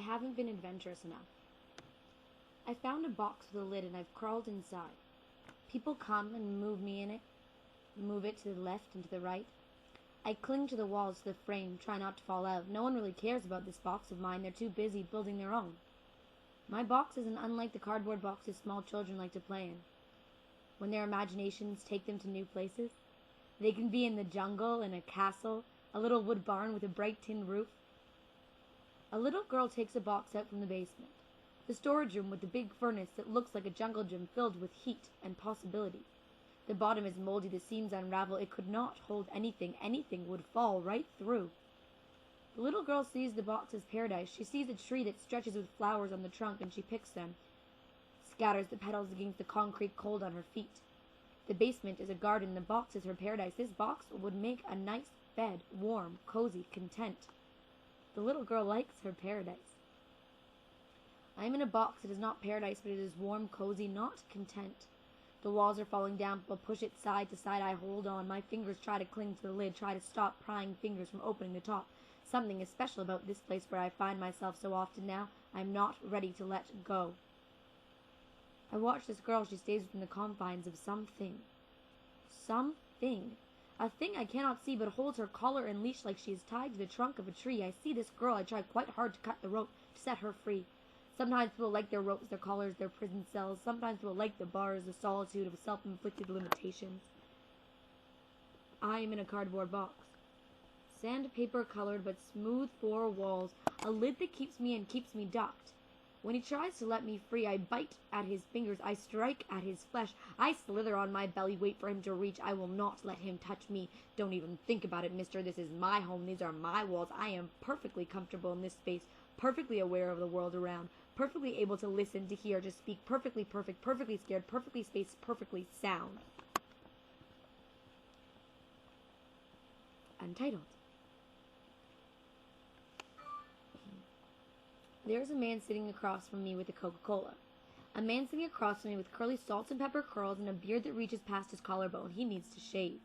haven't been adventurous enough. I found a box with a lid and I've crawled inside. People come and move it to the left and to the right. I cling to the walls of the frame, try not to fall out. No one really cares about this box of mine. They're too busy building their own. My box isn't unlike the cardboard boxes small children like to play in. When their imaginations take them to new places, they can be in the jungle, in a castle, a little wood barn with a bright tin roof. A little girl takes a box out from the basement, the storage room with the big furnace that looks like a jungle gym filled with heat and possibility. The bottom is moldy, the seams unravel. It could not hold anything. Anything would fall right through. The little girl sees the box as paradise. She sees a tree that stretches with flowers on the trunk, and she picks them, scatters the petals against the concrete cold on her feet. The basement is a garden. The box is her paradise. This box would make a nice bed, warm, cozy, content. The little girl likes her paradise. I am in a box. It is not paradise, but it is warm, cozy, not content. The walls are falling down. People push it side to side. I hold on. My fingers try to cling to the lid, try to stop prying fingers from opening the top. Something is special about this place where I find myself so often now. I am not ready to let go. I watch this girl. She stays within the confines of something. Something. A thing I cannot see, but holds her collar and leash like she is tied to the trunk of a tree. I see this girl. I try quite hard to cut the rope, to set her free. Sometimes people like their ropes, their collars, their prison cells. Sometimes people like the bars, the solitude of self-inflicted limitations. I am in a cardboard box. Sandpaper colored but smooth four walls. A lid that keeps me in, keeps me ducked. When he tries to let me free, I bite at his fingers. I strike at his flesh. I slither on my belly, wait for him to reach. I will not let him touch me. Don't even think about it, mister. This is my home. These are my walls. I am perfectly comfortable in this space, perfectly aware of the world around, perfectly able to listen, to hear, to speak, perfectly perfect, perfectly scared, perfectly spaced, perfectly sound. Untitled. There's a man sitting across from me with a Coca-Cola. A man sitting across from me with curly salt and pepper curls and a beard that reaches past his collarbone. He needs to shave.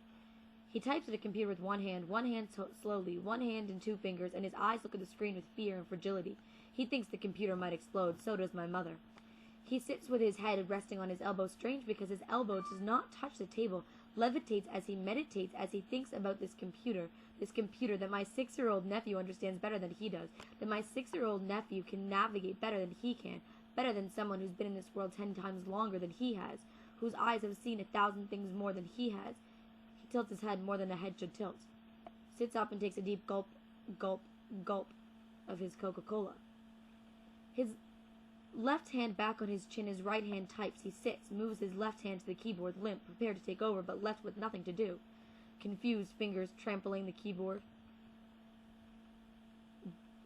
He types at a computer with one hand slowly, one hand and two fingers, and his eyes look at the screen with fear and fragility. He thinks the computer might explode. So does my mother. He sits with his head resting on his elbow, strange because his elbow does not touch the table, levitates as he meditates, as he thinks about this computer that my 6-year-old nephew understands better than he does, that my 6-year-old nephew can navigate better than he can, better than someone who's been in this world 10 times longer than he has, whose eyes have seen 1,000 things more than he has. He tilts his head more than a head should tilt, sits up and takes a deep gulp, gulp, gulp of his Coca-Cola. His left hand back on his chin, his right hand types. He sits, moves his left hand to the keyboard, limp, prepared to take over, but left with nothing to do. Confused fingers trampling the keyboard.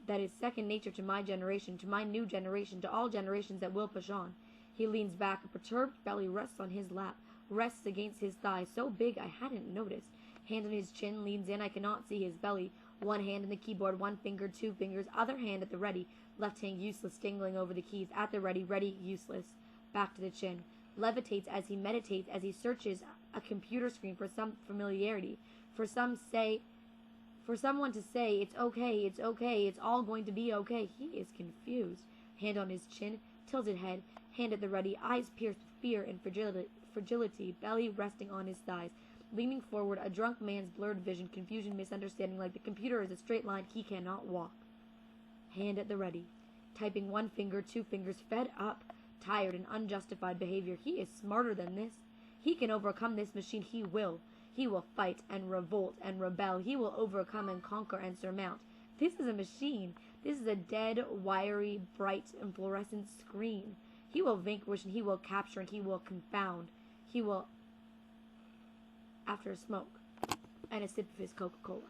That is second nature to my generation, to my new generation, to all generations that will push on. He leans back, a perturbed belly rests on his lap, rests against his thigh, so big I hadn't noticed. Hand on his chin, leans in, I cannot see his belly. One hand on the keyboard, one finger, two fingers, other hand at the ready. Left hand useless, dangling over the keys. At the ready, ready, useless. Back to the chin. Levitates as he meditates, as he searches a computer screen for some familiarity. For someone to say, it's okay, it's all going to be okay. He is confused. Hand on his chin, tilted head, hand at the ready, eyes pierced with fear and fragility, belly resting on his thighs. Leaning forward, a drunk man's blurred vision, confusion, misunderstanding, like the computer is a straight line he cannot walk. Hand at the ready, typing one finger, two fingers, fed up, tired and unjustified behavior. He is smarter than this. He can overcome this machine. He will. He will fight and revolt and rebel. He will overcome and conquer and surmount. This is a machine. This is a dead, wiry, bright, and fluorescent screen. He will vanquish and he will capture and he will confound. He will... After a smoke and a sip of his Coca-Cola.